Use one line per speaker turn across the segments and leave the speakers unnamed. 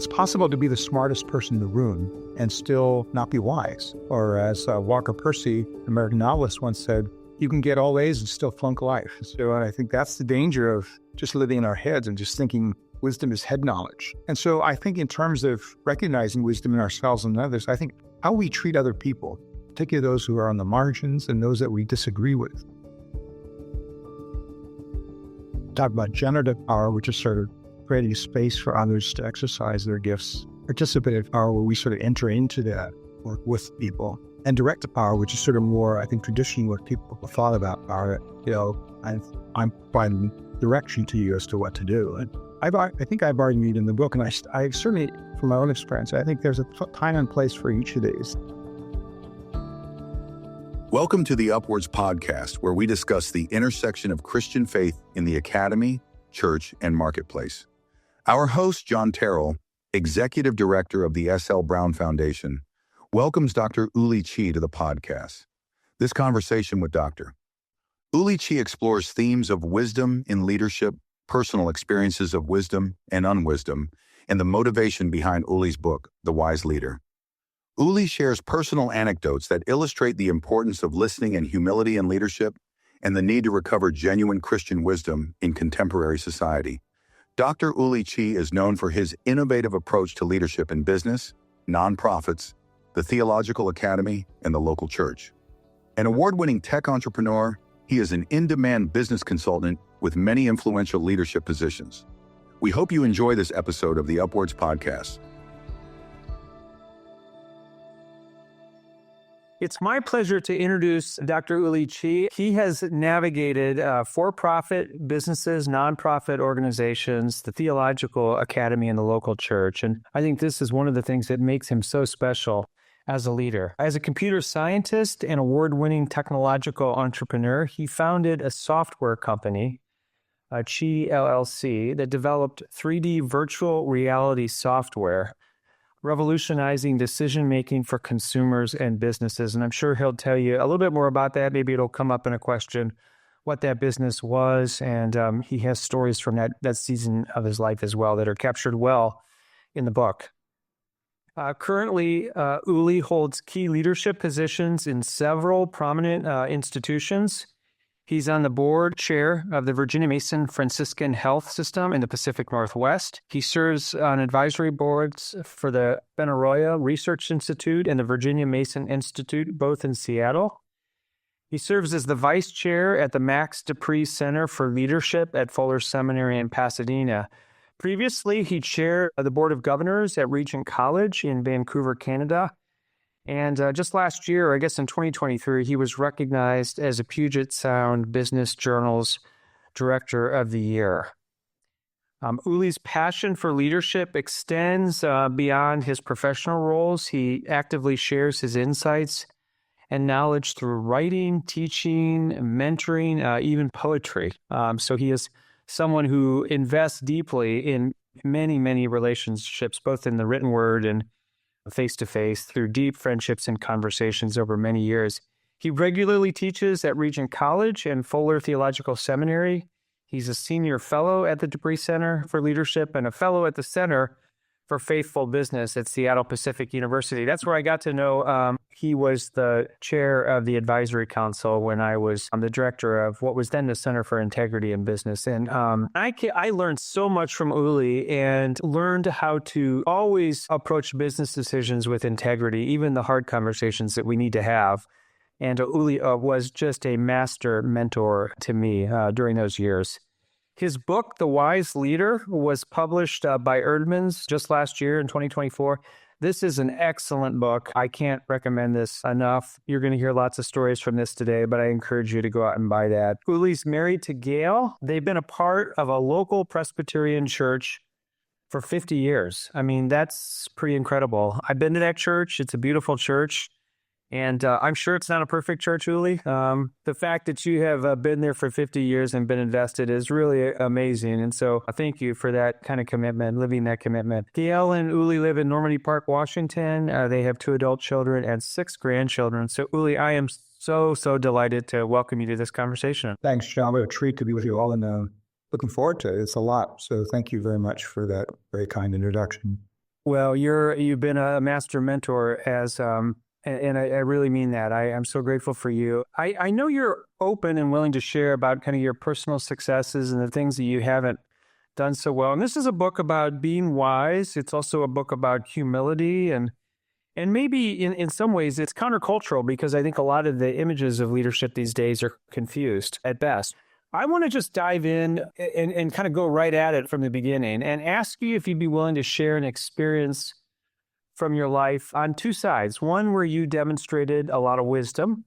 It's possible to be the smartest person in the room and still not be wise. Or as Walker Percy, American novelist, once said, you can get all A's and still flunk life. So I think that's the danger of just living in our heads and just thinking wisdom is head knowledge. And so I think in terms of recognizing wisdom in ourselves and others, I think how we treat other people, particularly those who are on the margins and those that we disagree with. Talk about generative power, which is sort of creating space for others to exercise their gifts. Participative power, where we sort of enter into that work with people. And directive power, which is sort of more, I think, traditionally what people have thought about power. I'm providing direction to you as to what to do. And I think I've argued in the book, and I certainly, from my own experience, I think there's a time and place for each of these.
Welcome to the UpWords Podcast, where we discuss the intersection of Christian faith in the academy, church, and marketplace. Our host, John Terrill, Executive Director of the S.L. Brown Foundation, welcomes Dr. Uli Chi to the podcast. This conversation with Dr. Uli Chi explores themes of wisdom in leadership, personal experiences of wisdom and unwisdom, and the motivation behind Uli's book, The Wise Leader. Uli shares personal anecdotes that illustrate the importance of listening and humility in leadership and the need to recover genuine Christian wisdom in contemporary society. Dr. Uli Chi is known for his innovative approach to leadership in business, nonprofits, the Theological Academy, and the local church. An award-winning tech entrepreneur, he is an in-demand business consultant with many influential leadership positions. We hope you enjoy this episode of the UpWords Podcast.
It's my pleasure to introduce Dr. Uli Chi. He has navigated for-profit businesses, nonprofit organizations, the Theological Academy, and the local church. And I think this is one of the things that makes him so special as a leader. As a computer scientist and award-winning technological entrepreneur, he founded a software company, Chi LLC, that developed 3D virtual reality software, revolutionizing decision-making for consumers and businesses. And I'm sure he'll tell you a little bit more about that. Maybe it'll come up in a question, what that business was. And he has stories from that season of his life as well that are captured well in the book. Currently, Uli holds key leadership positions in several prominent institutions. He's on the board chair of the Virginia Mason Franciscan Health System in the Pacific Northwest. He serves on advisory boards for the Benaroya Research Institute and the Virginia Mason Institute, both in Seattle. He serves as the vice chair at the Max de Pree Center for Leadership at Fuller Seminary in Pasadena. Previously, he chaired the Board of Governors at Regent College in Vancouver, Canada. And just last year, I guess in 2023, he was recognized as a Puget Sound Business Journal's Director of the Year. Uli's passion for leadership extends beyond his professional roles. He actively shares his insights and knowledge through writing, teaching, mentoring, even poetry. So he is someone who invests deeply in many, many relationships, both in the written word and face-to-face, through deep friendships and conversations over many years. He regularly teaches at Regent College and Fuller Theological Seminary. He's a senior fellow at the Pree Center for Leadership and a fellow at the Center for Faithful Business at Seattle Pacific University. That's where I got to know he was the chair of the advisory council when I was the director of what was then the Center for Integrity in Business. And I learned so much from Uli and learned how to always approach business decisions with integrity, even the hard conversations that we need to have. And Uli was just a master mentor to me during those years. His book, The Wise Leader, was published by Erdman's just last year in 2024. This is an excellent book. I can't recommend this enough. You're going to hear lots of stories from this today, but I encourage you to go out and buy that. Uli's married to Gail. They've been a part of a local Presbyterian church for 50 years. I mean, that's pretty incredible. I've been to that church. It's a beautiful church. And I'm sure it's not a perfect church, Uli. The fact that you have been there for 50 years and been invested is really amazing. And so thank you for that kind of commitment, living that commitment. Gail and Uli live in Normandy Park, Washington. They have 2 adult children and 6 grandchildren. So Uli, I am so delighted to welcome you to this conversation.
Thanks, John. What a treat to be with you all, and looking forward to it. It's a lot. So thank you very much for that very kind introduction.
Well, you've been a master mentor and I really mean that. I'm so grateful for you. I know you're open and willing to share about kind of your personal successes and the things that you haven't done so well. And this is a book about being wise. It's also a book about humility and maybe in some ways it's countercultural because I think a lot of the images of leadership these days are confused at best. I want to just dive in and kind of go right at it from the beginning and ask you if you'd be willing to share an experience from your life on two sides. One where you demonstrated a lot of wisdom.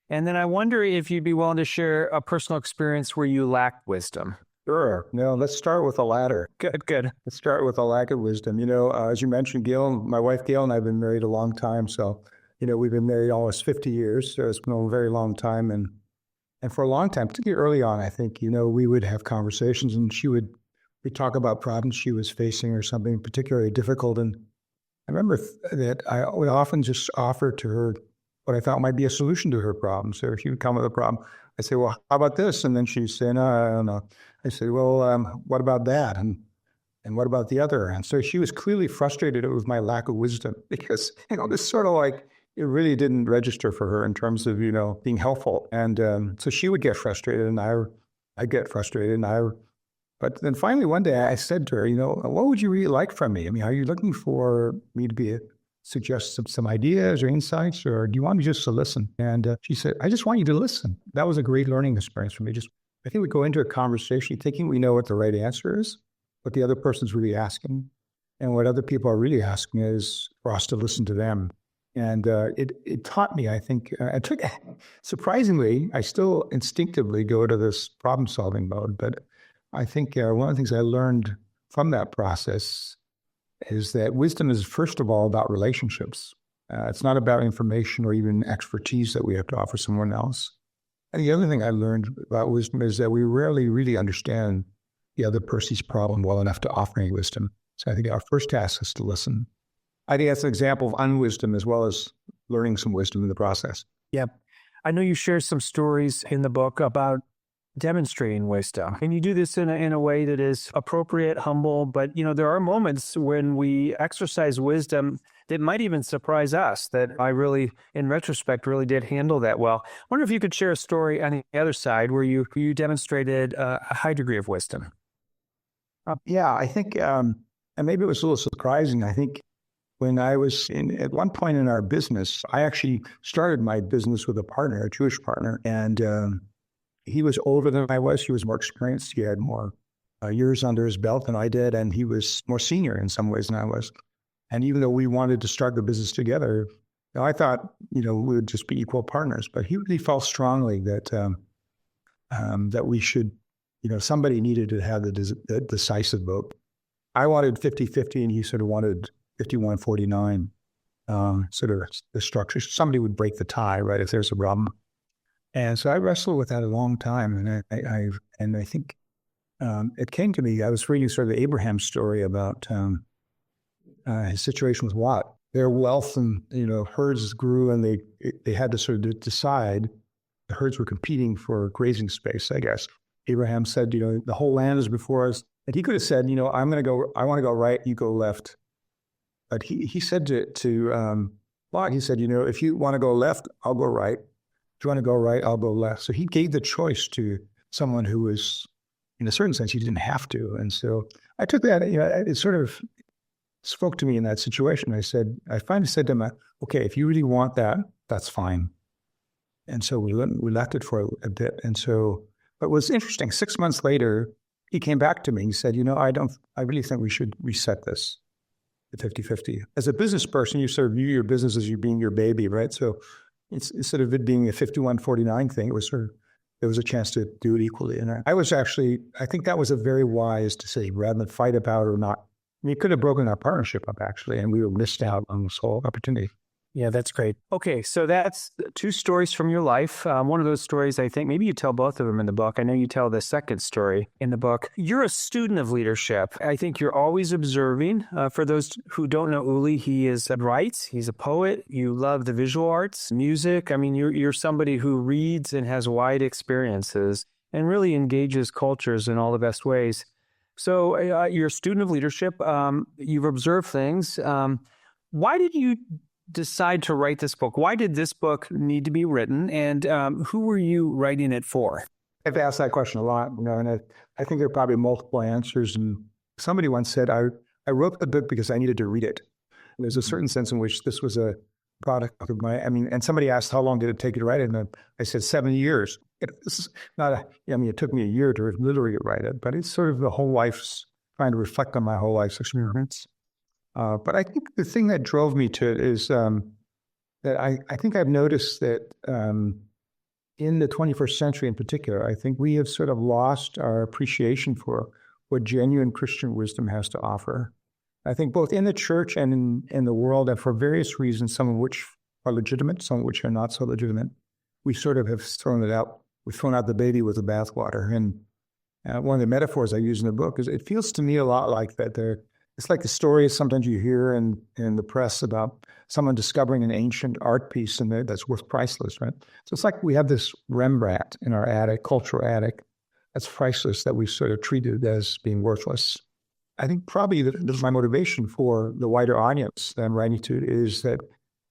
And then I wonder if you'd be willing to share a personal experience where you lacked wisdom.
Sure. No, let's start with the latter.
Good.
Let's start with a lack of wisdom. As you mentioned, Gail, my wife Gail and I have been married a long time. So, we've been married almost 50 years. So it's been a very long time. And for a long time, particularly early on, I think, we would have conversations and we'd talk about problems she was facing or something particularly difficult. And I remember that I would often just offer to her what I thought might be a solution to her problem. So if she would come with a problem, I'd say, well, how about this? And then she'd say, no, I don't know. I said, well, what about that? And what about the other? And so she was clearly frustrated with my lack of wisdom because, this sort of like, it really didn't register for her in terms of, being helpful. And so she would get frustrated and I'd get frustrated. But then finally one day I said to her, what would you really like from me? I mean, are you looking for me to suggest some ideas or insights, or do you want me just to listen? And she said, I just want you to listen. That was a great learning experience for me. I think we go into a conversation thinking we know what the right answer is, what the other person's really asking. And what other people are really asking is for us to listen to them. And it taught me, I think, surprisingly, I still instinctively go to this problem-solving mode. But I think one of the things I learned from that process is that wisdom is, first of all, about relationships. It's not about information or even expertise that we have to offer someone else. And the other thing I learned about wisdom is that we rarely really understand the other person's problem well enough to offer any wisdom. So I think our first task is to listen. I think that's an example of unwisdom as well as learning some wisdom in the process.
Yeah. I know you share some stories in the book about demonstrating wisdom. And you do this in a way that is appropriate, humble, but there are moments when we exercise wisdom that might even surprise us that I really, in retrospect, really did handle that well. I wonder if you could share a story on the other side where you demonstrated a high degree of wisdom.
Yeah, I think, and maybe it was a little surprising. I think when I was at one point in our business, I actually started my business with a partner, a Jewish partner, and he was older than I was. He was more experienced. He had more years under his belt than I did, and he was more senior in some ways than I was. And even though we wanted to start the business together, I thought, we would just be equal partners. But he really felt strongly that that we should, somebody needed to have the decisive vote. I wanted 50-50, and he sort of wanted 51-49, sort of the structure. Somebody would break the tie, right, if there's a problem. And so I wrestled with that a long time, and I think it came to me. I was reading sort of the Abraham story about his situation with Lot. Their wealth and herds grew, and they had to sort of decide. The herds were competing for grazing space, I guess. Abraham said, the whole land is before us, and he could have said, I'm going to go. I want to go right. You go left. But he said to Lot, he said, if you want to go left, I'll go right. If you want to go right, I'll go left. So he gave the choice to someone who was, in a certain sense, he didn't have to. And so I took that, it sort of spoke to me in that situation. I finally said to him, okay, if you really want that, that's fine. And so we left it for a bit. And so, but what's interesting, 6 months later, he came back to me and said, I really think we should reset this to 50-50. As a business person, you sort of view your business as you being your baby, right? So instead of it being a 51-49 thing, there was a chance to do it equally. And I think that was a very wise decision rather than fight about or not. I mean, it could have broken our partnership up actually, and we were missed out on this whole opportunity.
Yeah, that's great. Okay, so that's two stories from your life. One of those stories, I think, maybe you tell both of them in the book. I know you tell the second story in the book. You're a student of leadership. I think you're always observing. For those who don't know Uli, he writes. He's a poet. You love the visual arts, music. I mean, you're somebody who reads and has wide experiences and really engages cultures in all the best ways. So you're a student of leadership. You've observed things. Why did you decide to write this book? Why did this book need to be written? And who were you writing it for?
I've asked that question a lot, and I think there are probably multiple answers. And somebody once said, I wrote the book because I needed to read it. And there's a certain sense in which this was a product of and somebody asked, how long did it take you to write it? And I said, 7 years. This is not it took me a year to literally write it, but it's sort of the whole life's trying to reflect on my whole life's experience. But I think the thing that drove me to it is that I think I've noticed that in the 21st century in particular, I think we have sort of lost our appreciation for what genuine Christian wisdom has to offer. I think both in the church and in the world, and for various reasons, some of which are legitimate, some of which are not so legitimate, we sort of have thrown it out. We've thrown out the baby with the bathwater. And one of the metaphors I use in the book is it feels to me a lot like that. It's like the stories sometimes you hear in the press about someone discovering an ancient art piece and that's worth priceless, right? So it's like we have this Rembrandt in our attic, cultural attic, that's priceless, that we sort of treated as being worthless. I think probably my motivation for the wider audience that I'm writing to is that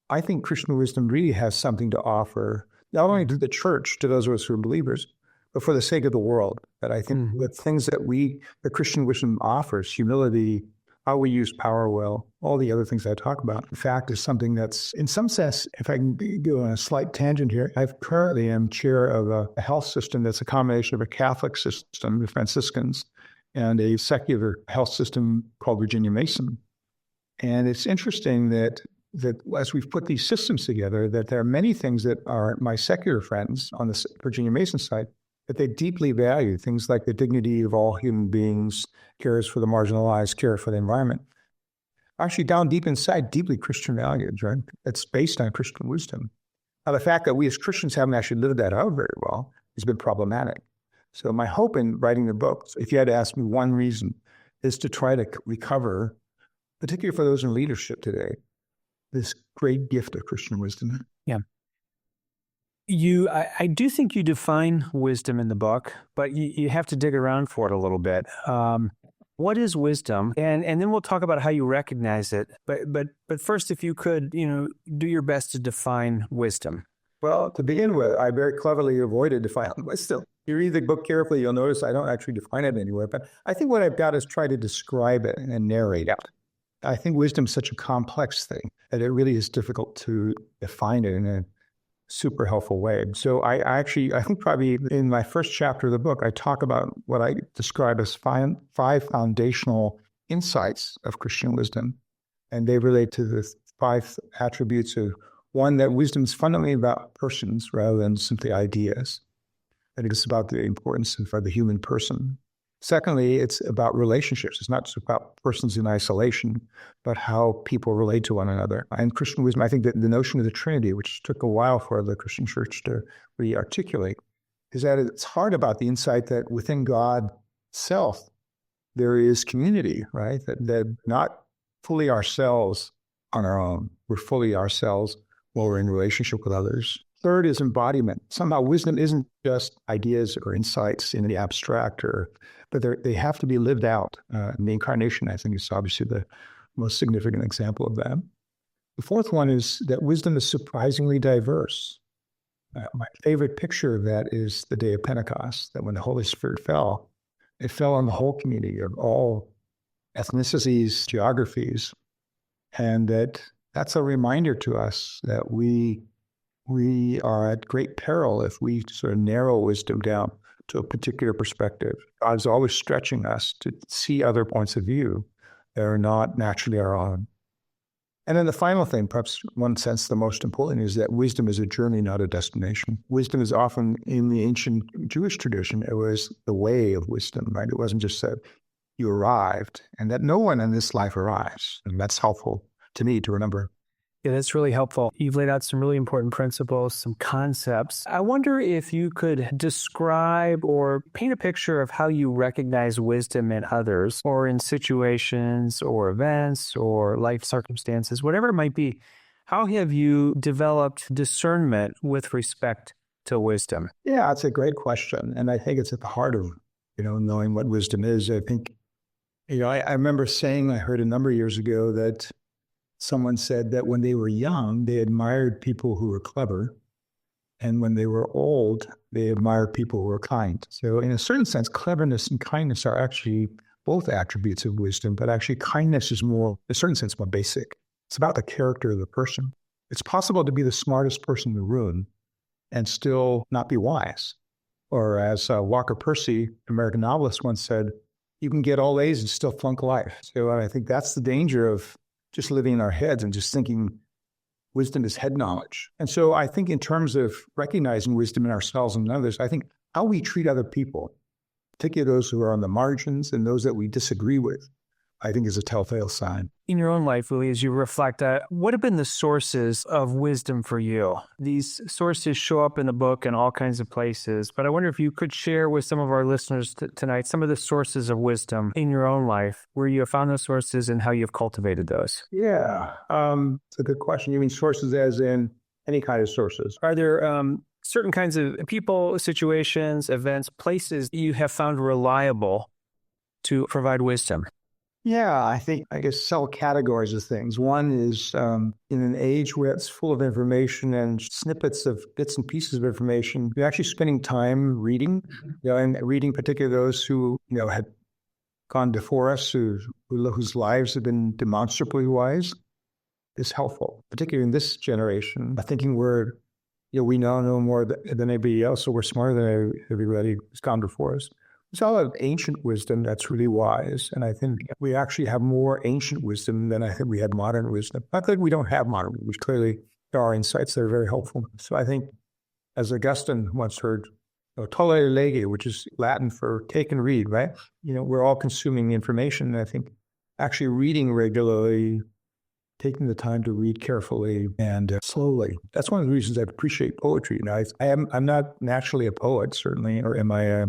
I think Christian wisdom really has something to offer, not only to the church, to those of us who are believers, but for the sake of the world. That I think the things that the Christian wisdom offers, humility, how we use power well, all the other things I talk about, in fact, is something that's, in some sense, if I can go on a slight tangent here, I currently am chair of a health system that's a combination of a Catholic system, the Franciscans, and a secular health system called Virginia Mason. And it's interesting that as we've put these systems together, that there are many things that are my secular friends on the Virginia Mason side that they deeply value, things like the dignity of all human beings, cares for the marginalized, care for the environment. Actually, down deep inside, deeply Christian values, right? It's based on Christian wisdom. Now, the fact that we as Christians haven't actually lived that out very well has been problematic. So my hope in writing the book, if you had to ask me one reason, is to try to recover, particularly for those in leadership today, this great gift of Christian wisdom.
Yeah. I do think you define wisdom in the book, but you have to dig around for it a little bit. What is wisdom? And then we'll talk about how you recognize it. But first, if you could, do your best to define wisdom.
Well, to begin with, I very cleverly avoided defining wisdom. If you read the book carefully, you'll notice I don't actually define it anywhere. But I think what I've got is try to describe it and narrate it. I think wisdom is such a complex thing that it really is difficult to define it in a super helpful way. So I think probably in my first chapter of the book, I talk about what I describe as five foundational insights of Christian wisdom. And they relate to the 5 attributes of, one, that wisdom is fundamentally about persons rather than simply ideas. That it's about the importance of the human person. Secondly, it's about relationships. It's not just about persons in isolation, but how people relate to one another. And Christian wisdom, I think that the notion of the Trinity, which took a while for the Christian church to really articulate, is that it's hard about the insight that within God self, there is community, right? That not fully ourselves on our own. We're fully ourselves while we're in relationship with others. Third is embodiment. Somehow wisdom isn't just ideas or insights in the abstract, but they have to be lived out. And the incarnation, I think, is obviously the most significant example of that. The fourth one is that wisdom is surprisingly diverse. My favorite picture of that is the day of Pentecost, that when the Holy Spirit fell, it fell on the whole community of all ethnicities, geographies, and that's a reminder to us that we are at great peril if we sort of narrow wisdom down to a particular perspective. God's always stretching us to see other points of view that are not naturally our own. And then the final thing, perhaps in one sense the most important, is that wisdom is a journey, not a destination. Wisdom is often, in the ancient Jewish tradition, it was the way of wisdom, right? It wasn't just that you arrived, and that no one in this life arrives. And that's helpful to me to remember.
Yeah, that's really helpful. You've laid out some really important principles, some concepts. I wonder if you could describe or paint a picture of how you recognize wisdom in others, or in situations or events or life circumstances, whatever it might be. How have you developed discernment with respect to wisdom?
Yeah, that's a great question. And I think it's at the heart of, knowing what wisdom is. I think I remember saying, I heard a number of years ago that someone said that when they were young, they admired people who were clever. And when they were old, they admired people who were kind. So in a certain sense, cleverness and kindness are actually both attributes of wisdom, but actually kindness is more, in a certain sense, more basic. It's about the character of the person. It's possible to be the smartest person in the room and still not be wise. Or as Walker Percy, American novelist, once said, you can get all A's and still flunk life. So I think that's the danger of just living in our heads and just thinking wisdom is head knowledge. And so I think in terms of recognizing wisdom in ourselves and others, I think how we treat other people, particularly those who are on the margins and those that we disagree with, I think is a telltale sign.
In your own life, Uli, as you reflect, what have been the sources of wisdom for you? These sources show up in the book in all kinds of places, but I wonder if you could share with some of our listeners tonight some of the sources of wisdom in your own life, where you have found those sources and how you've cultivated those.
Yeah, it's a good question. You mean sources as in any kind of sources?
Are there certain kinds of people, situations, events, places you have found reliable to provide wisdom?
Yeah, I guess several categories of things. One is in an age where it's full of information and snippets of bits and pieces of information, you're actually spending time reading, and reading particularly those who, had gone before us, whose lives have been demonstrably wise, is helpful, particularly in this generation. Thinking we now know more than anybody else, so we're smarter than everybody who's gone before us. There's a lot of ancient wisdom that's really wise, and I think we actually have more ancient wisdom than I think we had modern wisdom. Not that we don't have modern wisdom, clearly there are insights that are very helpful. So I think, as Augustine once heard, tollere lege, which is Latin for take and read, right? We're all consuming information, and I think actually reading regularly, taking the time to read carefully and slowly. That's one of the reasons I appreciate poetry. I'm not naturally a poet, certainly, or am I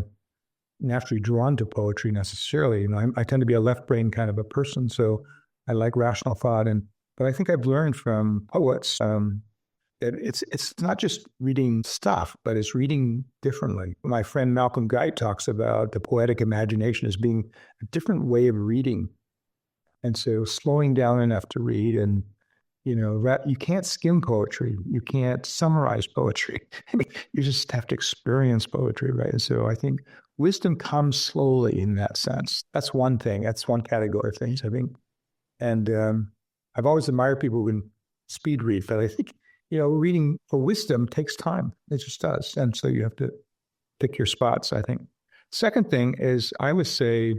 naturally drawn to poetry necessarily. I tend to be a left brain kind of a person, so I like rational thought. But I think I've learned from poets that it's not just reading stuff, but it's reading differently. My friend Malcolm Guy talks about the poetic imagination as being a different way of reading. And so slowing down enough to read, and you can't skim poetry. You can't summarize poetry. You just have to experience poetry, right? And so I think wisdom comes slowly in that sense. That's one thing. That's one category of things, I think. And I've always admired people who can speed read, but I think, reading for wisdom takes time. It just does. And so you have to pick your spots, I think. Second thing is, I would say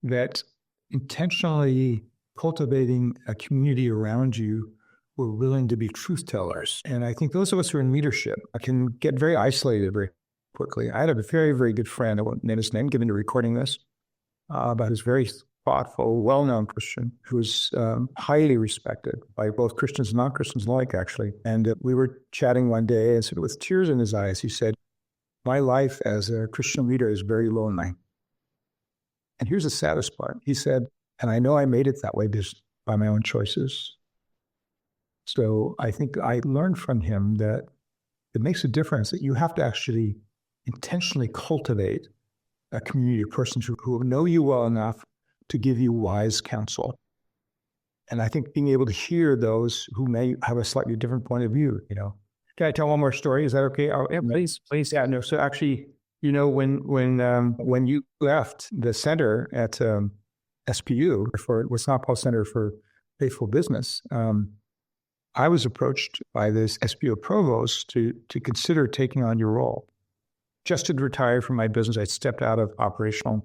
that intentionally cultivating a community around you who are willing to be truth tellers. And I think those of us who are in leadership can get very isolated very quickly. I had a very, very good friend, I won't name his name, given to recording this, but who's very thoughtful, well-known Christian who was highly respected by both Christians and non-Christians alike, actually. And we were chatting one day, and with tears in his eyes, he said, my life as a Christian leader is very lonely. And here's the saddest part. He said, and I know I made it that way just by my own choices. So I think I learned from him that it makes a difference, that you have to actually intentionally cultivate a community of persons who know you well enough to give you wise counsel. And I think being able to hear those who may have a slightly different point of view, Can I tell one more story? Is that okay?
Yeah, please.
Yeah, no. So actually, when you left the center at SPU, for what's now called Center for Faithful Business, I was approached by this SPU provost to consider taking on your role. Just had retired from my business. I stepped out of operational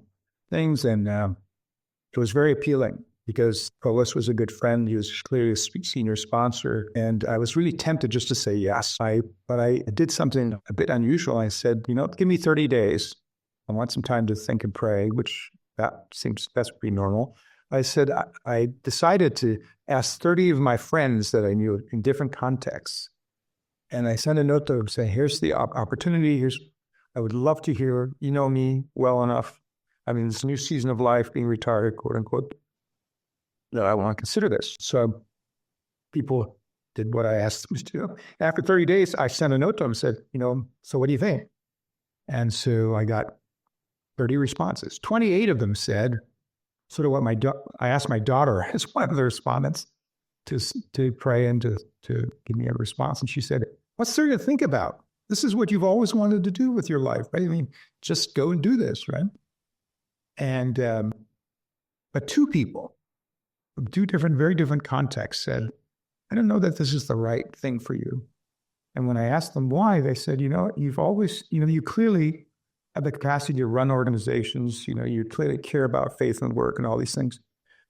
things, and it was very appealing because Provost was a good friend. He was clearly a senior sponsor, and I was really tempted just to say yes. But I did something a bit unusual. I said, give me 30 days. I want some time to think and pray, which that's pretty normal. I said, I decided to ask 30 of my friends that I knew in different contexts. And I sent a note to them saying, here's the opportunity. I would love to hear, you know me well enough. I mean, this new season of life, being retired, quote unquote, that I want to consider this. So people did what I asked them to do. After 30 days, I sent a note to them and said, so what do you think? And so I got 30 responses. 28 of them said, sort of what I asked my daughter as one of the respondents to pray and to give me a response. And she said, what's there to think about? This is what you've always wanted to do with your life, right? I mean, just go and do this, right? And, but two people from very different contexts said, I don't know that this is the right thing for you. And when I asked them why, they said, you've always, you clearly have the capacity to run organizations, you clearly care about faith and work and all these things.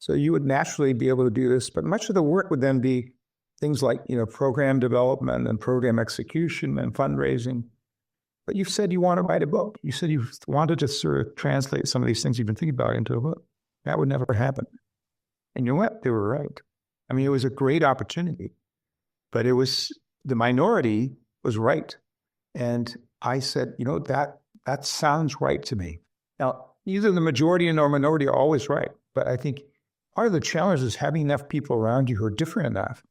So you would naturally be able to do this, but much of the work would then be things like, program development and program execution and fundraising. But you've said you want to write a book. You said you wanted to sort of translate some of these things you've been thinking about into a book. That would never happen. And you know what? They were right. I mean, it was a great opportunity, but the minority was right. And I said, that sounds right to me. Now, either the majority nor minority are always right, but I think part of the challenge is having enough people around you who are different enough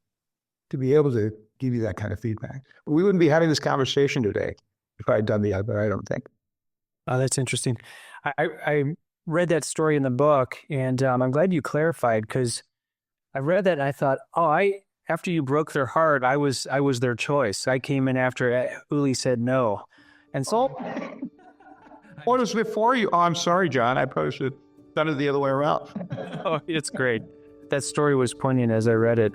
to be able to give you that kind of feedback. We wouldn't be having this conversation today if I had done the other, I don't think.
Oh, that's interesting. I read that story in the book, and I'm glad you clarified, because I read that and I thought, after you broke their heart, I was their choice. I came in after Uli said no. And so...
What was before you? Oh, I'm sorry, John. I probably should have done it the other way around.
Oh, it's great. That story was poignant as I read it.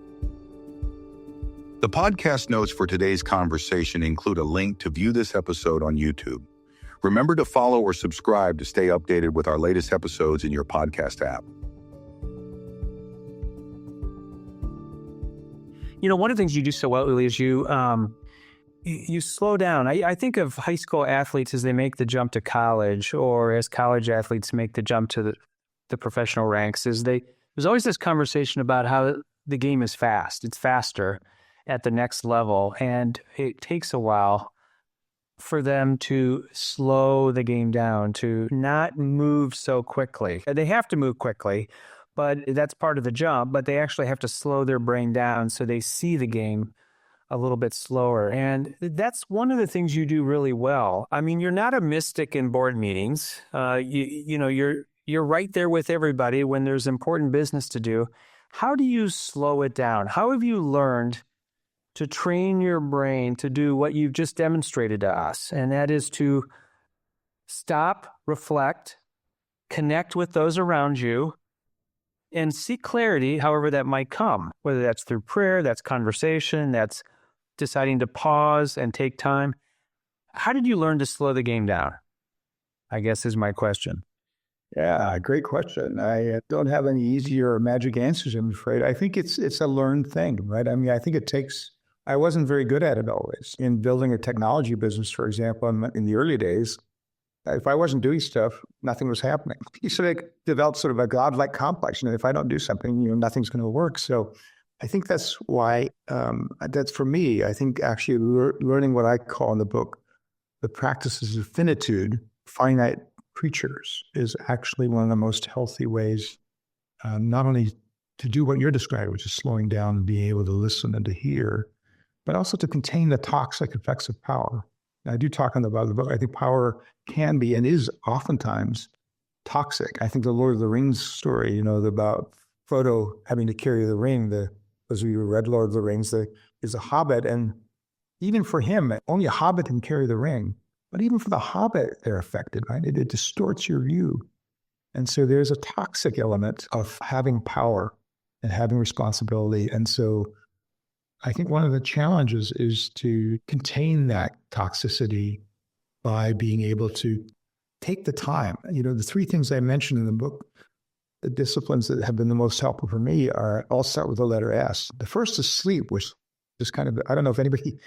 The podcast notes for today's conversation include a link to view this episode on YouTube. Remember to follow or subscribe to stay updated with our latest episodes in your podcast app.
One of the things you do so well, Uli, is you slow down. I think of high school athletes as they make the jump to college, or as college athletes make the jump to the professional ranks. There's always this conversation about how the game is fast. It's faster at the next level, and it takes a while for them to slow the game down, to not move so quickly. They have to move quickly, but that's part of the jump. But they actually have to slow their brain down so they see the game a little bit slower. And that's one of the things you do really well. I mean, you're not a mystic in board meetings. You're right there with everybody when there's important business to do. How do you slow it down? How have you learned to train your brain to do what you've just demonstrated to us? And that is to stop, reflect, connect with those around you, and seek clarity, however that might come, whether that's through prayer, that's conversation, that's deciding to pause and take time. How did you learn to slow the game down? I guess is my question.
Yeah, great question. I don't have any easy or magic answers, I'm afraid. I think it's a learned thing, right? I mean, I think I wasn't very good at it always. In building a technology business, for example, in the early days, if I wasn't doing stuff, nothing was happening. You sort of develop sort of a godlike complex. If I don't do something, nothing's going to work. So I think that's why, that's for me, I think actually learning what I call in the book, the practices of finitude, finite creatures, is actually one of the most healthy ways, not only to do what you're describing, which is slowing down and being able to listen and to hear, but also to contain the toxic effects of power. I do talk about the book. I think power can be and is oftentimes toxic. I think the Lord of the Rings story, about Frodo having to carry the ring, those of you who read Lord of the Rings, is a hobbit. And even for him, only a hobbit can carry the ring. But even for the hobbit, they're affected, right? It distorts your view. And so there's a toxic element of having power and having responsibility. And so I think one of the challenges is to contain that toxicity by being able to take the time. The three things I mentioned in the book, the disciplines that have been the most helpful for me all start with the letter S. The first is sleep, which is kind of, I don't know if anybody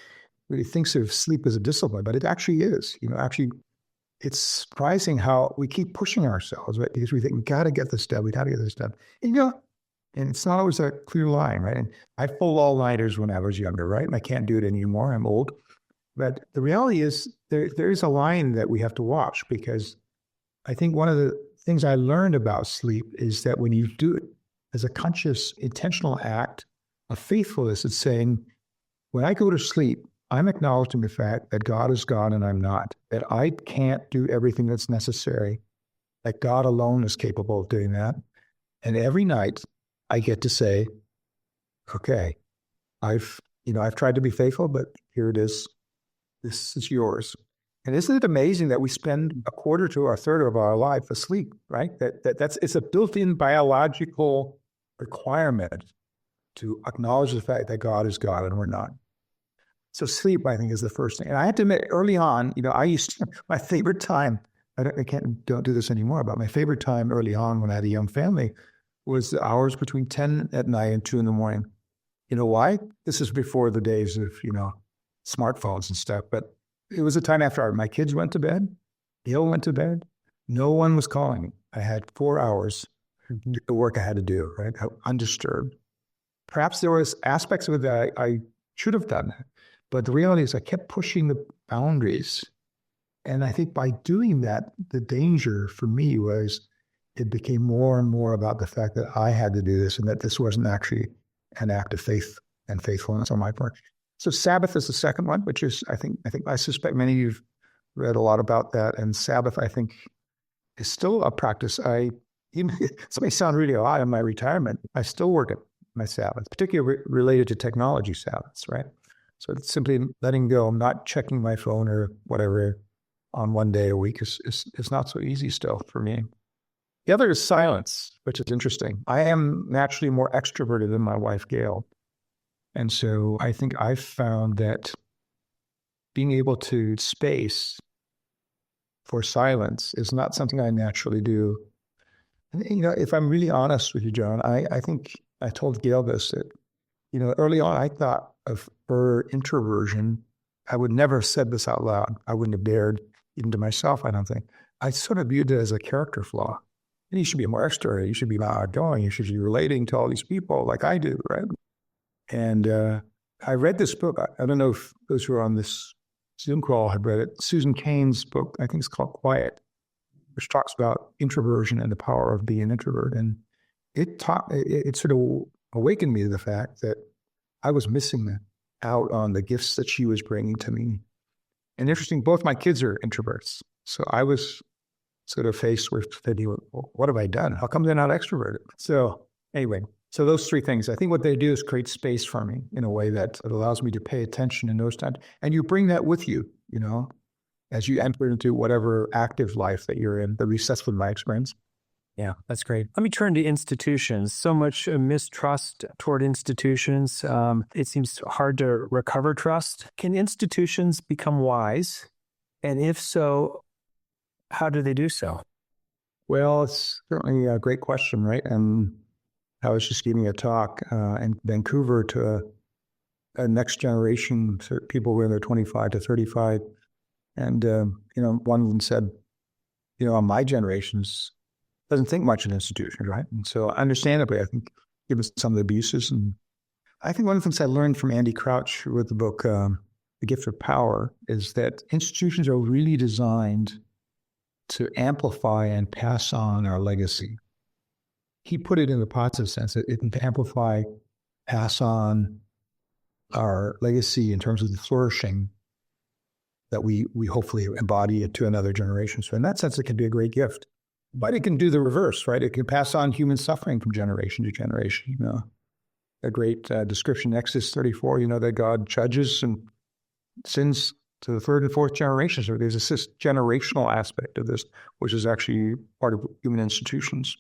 really thinks of sleep as a discipline, but it actually is. Actually, it's surprising how we keep pushing ourselves, right? Because we think, we got to get this done, and it's not always a clear line, right? And I pulled all-nighters when I was younger, right? And I can't do it anymore. I'm old. But the reality is there is a line that we have to watch, because I think one of the things I learned about sleep is that when you do it as a conscious, intentional act of faithfulness, it's saying, when I go to sleep, I'm acknowledging the fact that God is God and I'm not, that I can't do everything that's necessary, that God alone is capable of doing that. And every night I get to say, okay, I've tried to be faithful, but here it is. This is yours. And isn't it amazing that we spend a quarter to a third of our life asleep, right? It's a built-in biological requirement to acknowledge the fact that God is God and we're not. So sleep, I think, is the first thing. And I have to admit, early on, my favorite time, don't do this anymore, but my favorite time early on when I had a young family was the hours between 10 at night and 2 in the morning. You know why? This is before the days of, smartphones and stuff, but it was a time after my kids went to bed, Gail went to bed, no one was calling me. I had 4 hours to do the work I had to do, right? Undisturbed. Perhaps there was aspects of it that I should have done, but the reality is I kept pushing the boundaries. And I think by doing that, the danger for me was it became more and more about the fact that I had to do this and that this wasn't actually an act of faith and faithfulness on my part. So Sabbath is the second one, which is, I suspect many of you have read a lot about that. And Sabbath, I think, is still a practice. This may sound really odd in my retirement. I still work at my Sabbath, particularly related to technology Sabbaths, right? So it's simply letting go, not checking my phone or whatever on one day a week is not so easy still for me. The other is silence, which is interesting. I am naturally more extroverted than my wife, Gail. And so I think I've found that being able to space for silence is not something I naturally do. And, if I'm really honest with you, John, I think I told Gail this, that, early on I thought of her introversion. I would never have said this out loud. I wouldn't have dared, even to myself, I don't think. I sort of viewed it as a character flaw. And you should be more extroverted. You should be more outgoing. You should be relating to all these people like I do, right? And I read this book. I don't know if those who are on this Zoom call have read it. Susan Cain's book, I think it's called Quiet, which talks about introversion and the power of being an introvert. And it sort of awakened me to the fact that I was missing out on the gifts that she was bringing to me. And interesting, both my kids are introverts. So I was sort of faced with thinking, well, what have I done? How come they're not extroverted? So anyway, so those three things, I think what they do is create space for me in a way that allows me to pay attention in those times. And you bring that with you, as you enter into whatever active life that you're in. At least that's been my experience.
Yeah, that's great. Let me turn to institutions. So much mistrust toward institutions. It seems hard to recover trust. Can institutions become wise? And if so, how do they do so?
Well, it's certainly a great question, right? And I was just giving a talk in Vancouver to a next generation, people who are in their 25 to 35. And, one of them said, my generation's doesn't think much in institutions, right? And so understandably, I think, given some of the abuses. And I think one of the things I learned from Andy Crouch with the book, The Gift of Power, is that institutions are really designed to amplify and pass on our legacy. He put it in the positive sense that it can amplify, pass on our legacy in terms of the flourishing that we hopefully embody it to another generation. So in that sense, it can be a great gift. But it can do the reverse, right? It can pass on human suffering from generation to generation. A great description in Exodus 34, that God judges and sins to the third and fourth generations. So there's this generational aspect of this, which is actually part of human institutions.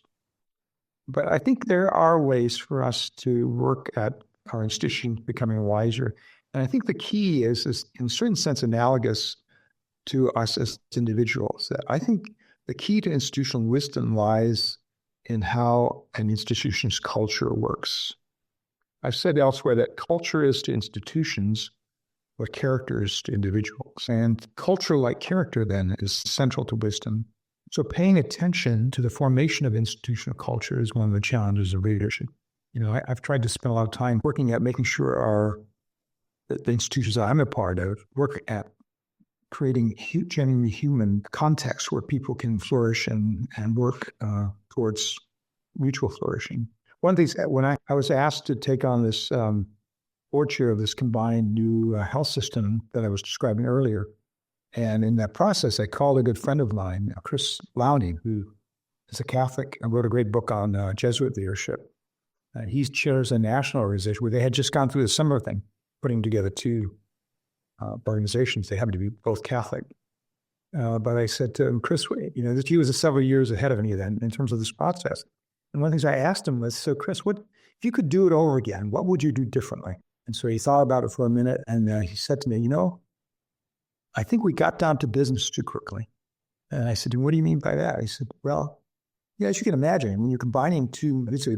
But I think there are ways for us to work at our institutions becoming wiser. And I think the key is in a certain sense analogous to us as individuals. That I think the key to institutional wisdom lies in how an institution's culture works. I've said elsewhere that culture is to institutions what character is to individuals. And culture, like character, then, is central to wisdom. So paying attention to the formation of institutional culture is one of the challenges of leadership. I've tried to spend a lot of time working at making sure the institutions I'm a part of work at creating genuinely human context where people can flourish and work towards mutual flourishing. One of the things, when I was asked to take on this board chair of this combined new health system that I was describing earlier, and in that process, I called a good friend of mine, Chris Lowney, who is a Catholic and wrote a great book on Jesuit leadership. He chairs a national organization where they had just gone through the similar thing, putting together two organizations. They happen to be both Catholic. But I said to him, Chris, he was several years ahead of me then in terms of this process. And one of the things I asked him was, so Chris, if you could do it over again, what would you do differently? And so he thought about it for a minute, and he said to me, I think we got down to business too quickly. And I said, what do you mean by that? He said, well, as you can imagine, when you're combining these are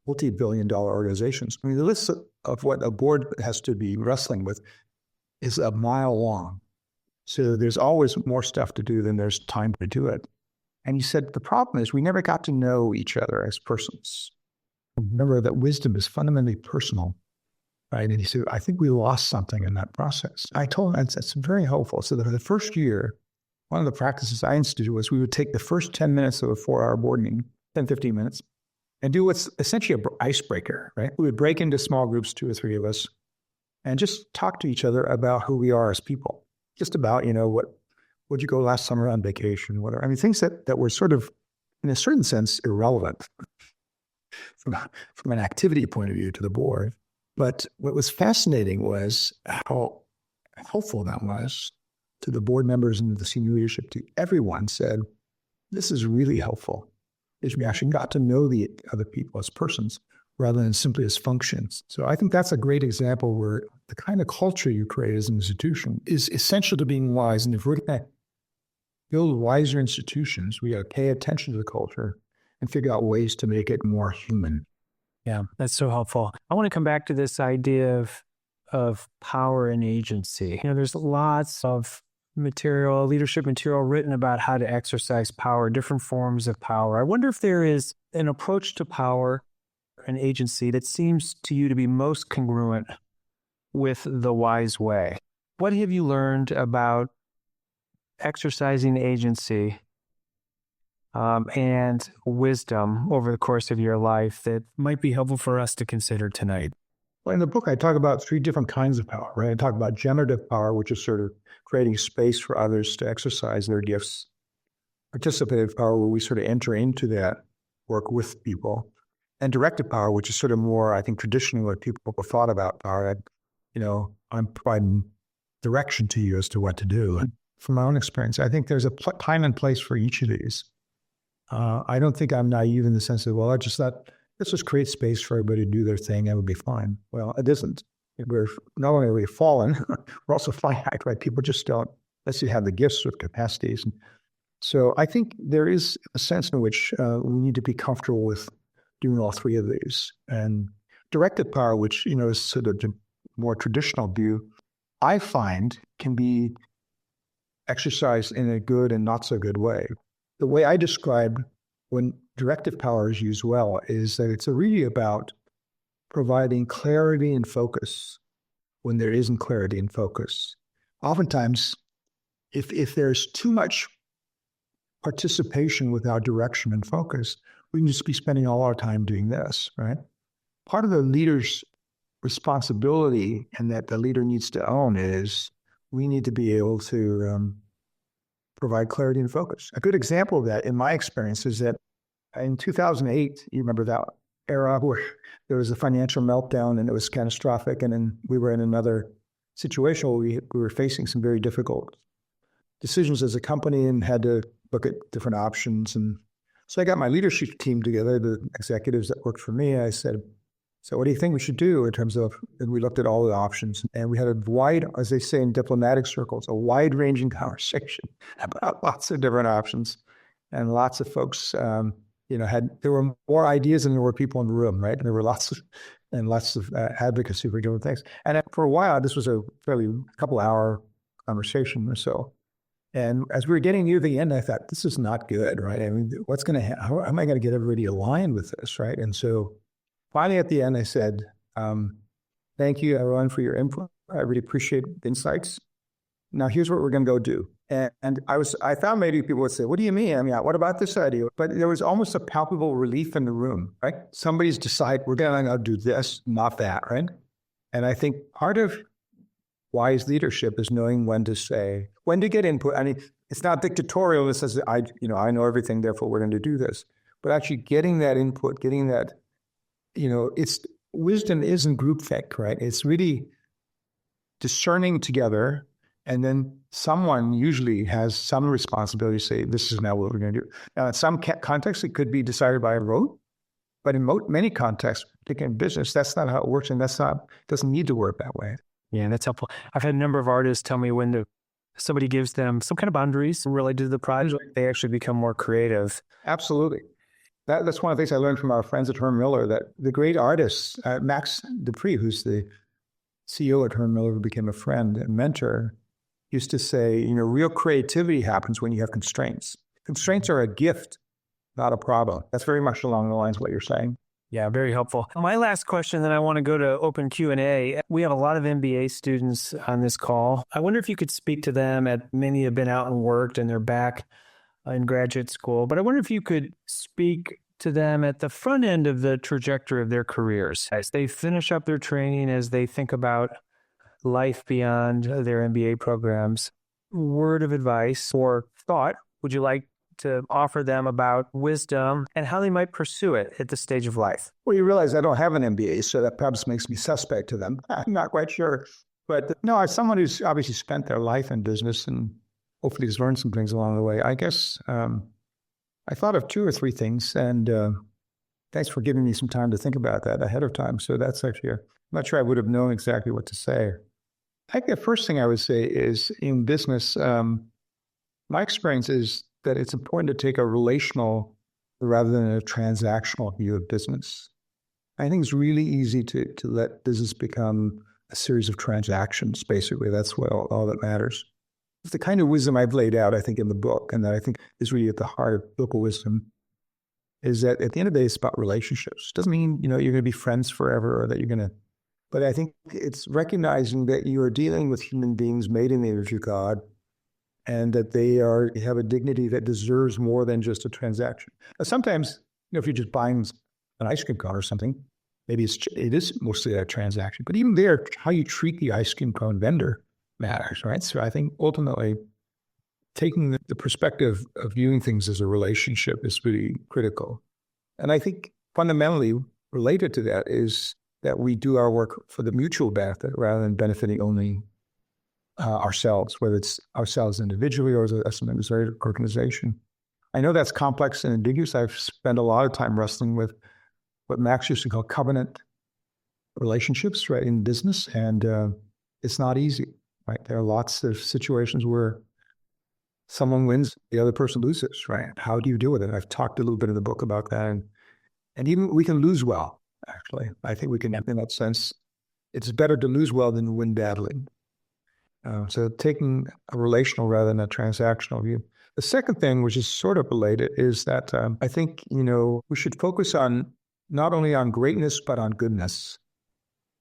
multi-billion-dollar organizations. I mean, the list of what a board has to be wrestling with is a mile long. So there's always more stuff to do than there's time to do it. And he said, the problem is we never got to know each other as persons. Remember that wisdom is fundamentally personal, right? And he said, I think we lost something in that process. I told him that's very helpful. So the first year, one of the practices I instituted was we would take the first 10 minutes of a 4-hour board meeting, 10, 15 minutes, and do what's essentially an icebreaker, right? We would break into small groups, 2 or 3 of us, and just talk to each other about who we are as people. Just about, where'd you go last summer on vacation, whatever. I mean, things that were sort of, in a certain sense, irrelevant from an activity point of view to the board. But what was fascinating was how helpful that was to the board members and the senior leadership. To everyone said, this is really helpful. Is we actually got to know the other people as persons rather than simply as functions. So I think that's a great example where the kind of culture you create as an institution is essential to being wise. And if we're going to build wiser institutions, we got to pay attention to the culture and figure out ways to make it more human.
Yeah, that's so helpful. I want to come back to this idea of power and agency. There's lots of leadership material written about how to exercise power, different forms of power. I wonder if there is an approach to power and agency that seems to you to be most congruent with the wise way. What have you learned about exercising agency and wisdom over the course of your life that might be helpful for us to consider tonight?
Well, in the book, I talk about 3 different kinds of power, right? I talk about generative power, which is sort of creating space for others to exercise their gifts. Participative power, where we sort of enter into that work with people. And directive power, which is sort of more, I think, traditionally what people thought about power. I'm providing direction to you as to what to do. And from my own experience, I think there's a time and place for each of these. I don't think I'm naive in the sense of, let's just create space for everybody to do their thing and it would be fine. Well, it isn't. We're not only are we fallen, we're also finite, right? People just don't, unless you have the gifts or capacities. And so I think there is a sense in which we need to be comfortable with doing all 3 of these. And directive power, which, is sort of the more traditional view, I find can be exercised in a good and not so good way. The way I describe when directive power is used well is that it's really about providing clarity and focus when there isn't clarity and focus. Oftentimes, if there's too much participation without direction and focus, we can just be spending all our time doing this, right? Part of the leader's responsibility and that the leader needs to own is we need to be able to provide clarity and focus. A good example of that in my experience is that in 2008, you remember that era where there was a financial meltdown and it was catastrophic. And then we were in another situation where we were facing some very difficult decisions as a company and had to look at different options. And so I got my leadership team together, the executives that worked for me. I said, so what do you think we should do in terms of, and we looked at all the options and we had a wide, as they say in diplomatic circles, a wide ranging conversation about lots of different options. And lots of folks, there were more ideas than there were people in the room, right? And there were lots of advocacy for different things. And for a while, this was a couple hour conversation or so. And as we were getting near the end, I thought, this is not good, right? I mean, what's going to happen? How am I going to get everybody aligned with this, right? And so finally at the end, I said, thank you, everyone, for your input. I really appreciate the insights. Now, here's what we're going to go do. And I found maybe people would say, what do you mean? I mean, what about this idea? But there was almost a palpable relief in the room, right? Somebody's decided we're going to do this, not that, right? And I think part of wise leadership is knowing when to get input. I mean, It's not dictatorial. It says, I know everything, therefore we're going to do this. But actually getting that input, getting that, it's wisdom isn't groupthink, right? It's really discerning together. And then someone usually has some responsibility to say, this is now what we're going to do. Now, in some contexts, it could be decided by a vote. But in many contexts, particularly in business, that's not how it works. And doesn't need to work that way.
Yeah, that's helpful. I've had a number of artists tell me when somebody gives them some kind of boundaries related to the project, they actually become more creative.
Absolutely. That's one of the things I learned from our friends at Herman Miller, that the great artists, Max Dupree, who's the CEO at Herman Miller, who became a friend and mentor, used to say, real creativity happens when you have constraints. Constraints are a gift, not a problem. That's very much along the lines of what you're saying.
Yeah, very helpful. My last question, then I want to go to open Q&A. We have a lot of MBA students on this call. I wonder if you could speak to them. Many have been out and worked and they're back in graduate school. But I wonder if you could speak to them at the front end of the trajectory of their careers. As they finish up their training, as they think about life beyond their MBA programs, word of advice or thought would you like to offer them about wisdom and how they might pursue it at this stage of life?
Well, you realize I don't have an MBA, so that perhaps makes me suspect to them. I'm not quite sure. But no, as someone who's obviously spent their life in business and hopefully has learned some things along the way, I guess I thought of 2 or 3 things. And thanks for giving me some time to think about that ahead of time. So that's actually, I'm not sure I would have known exactly what to say. I think the first thing I would say is in business, my experience is that it's important to take a relational rather than a transactional view of business. I think it's really easy to let business become a series of transactions, basically. That's what all that matters. It's the kind of wisdom I've laid out, I think, in the book, and that I think is really at the heart of biblical wisdom, is that at the end of the day, it's about relationships. It doesn't mean, you're going to be friends forever or that you're going to, but I think it's recognizing that you are dealing with human beings made in the image of God, and that they have a dignity that deserves more than just a transaction. Now, sometimes, if you're just buying an ice cream cone or something, maybe it is mostly a transaction. But even there, how you treat the ice cream cone vendor matters, right? So I think ultimately, taking the perspective of viewing things as a relationship is really critical. And I think fundamentally related to that is that we do our work for the mutual benefit rather than benefiting only ourselves, whether it's ourselves individually or as an organization. I know that's complex and ambiguous. I've spent a lot of time wrestling with what Max used to call covenant relationships, right, in business, and it's not easy, right? There are lots of situations where someone wins, the other person loses, right? How do you deal with it? I've talked a little bit in the book about that, and even we can lose well, actually. I think we can, in that sense, it's better to lose well than to win badly. So taking a relational rather than a transactional view. The second thing, which is sort of related, is that I think, we should focus on not only on greatness, but on goodness,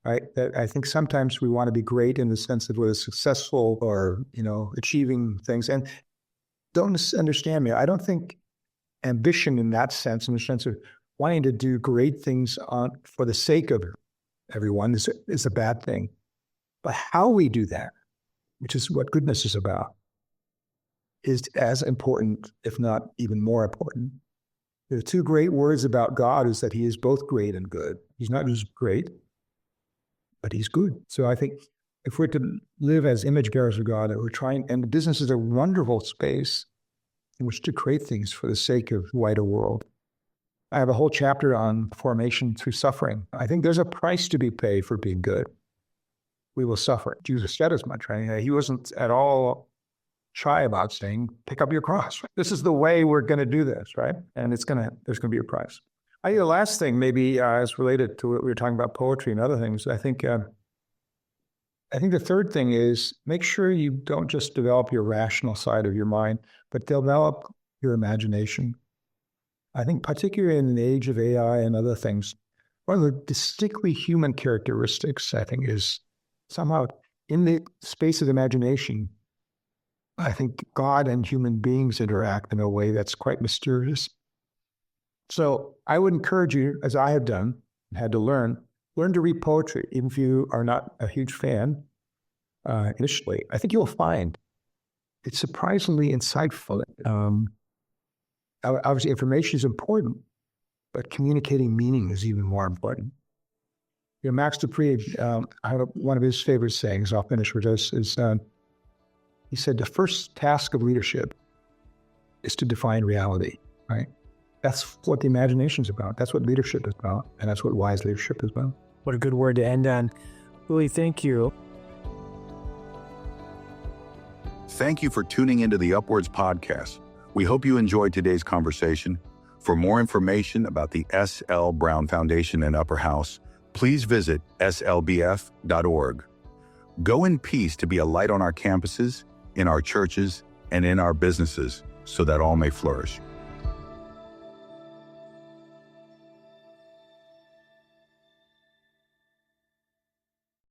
right? That I think sometimes we want to be great in the sense that we're successful or, achieving things. And don't understand me. I don't think ambition in that sense, in the sense of wanting to do great things for the sake of everyone is a bad thing. But how we do that, which is what goodness is about, is as important, if not even more important. There are 2 great words about God is that he is both great and good. He's not just great, but he's good. So I think if we're to live as image bearers of God, that we're trying, and business is a wonderful space in which to create things for the sake of a wider world. I have a whole chapter on formation through suffering. I think there's a price to be paid for being good. We will suffer. Jesus said as much, right? He wasn't at all shy about saying, pick up your cross. This is the way we're going to do this, right? And there's going to be a price. I think the last thing maybe is related to what we were talking about, poetry and other things. I think the third thing is make sure you don't just develop your rational side of your mind, but develop your imagination. I think particularly in the age of AI and other things, one of the distinctly human characteristics, I think, is somehow in the space of imagination, I think God and human beings interact in a way that's quite mysterious. So I would encourage you, as I have done, had to learn to read poetry, even if you are not a huge fan initially. I think you'll find it's surprisingly insightful. Obviously, information is important, but communicating meaning is even more important. Max Dupree, one of his favorite sayings, I'll finish with this, is he said, the first task of leadership is to define reality, right? That's what the imagination is about. That's what leadership is about. And that's what wise leadership is about.
What a good word to end on. Uli, thank you.
Thank you for tuning into the UpWords Podcast. We hope you enjoyed today's conversation. For more information about the S.L. Brown Foundation and Upper House, please visit slbf.org. Go in peace to be a light on our campuses, in our churches, and in our businesses so that all may flourish.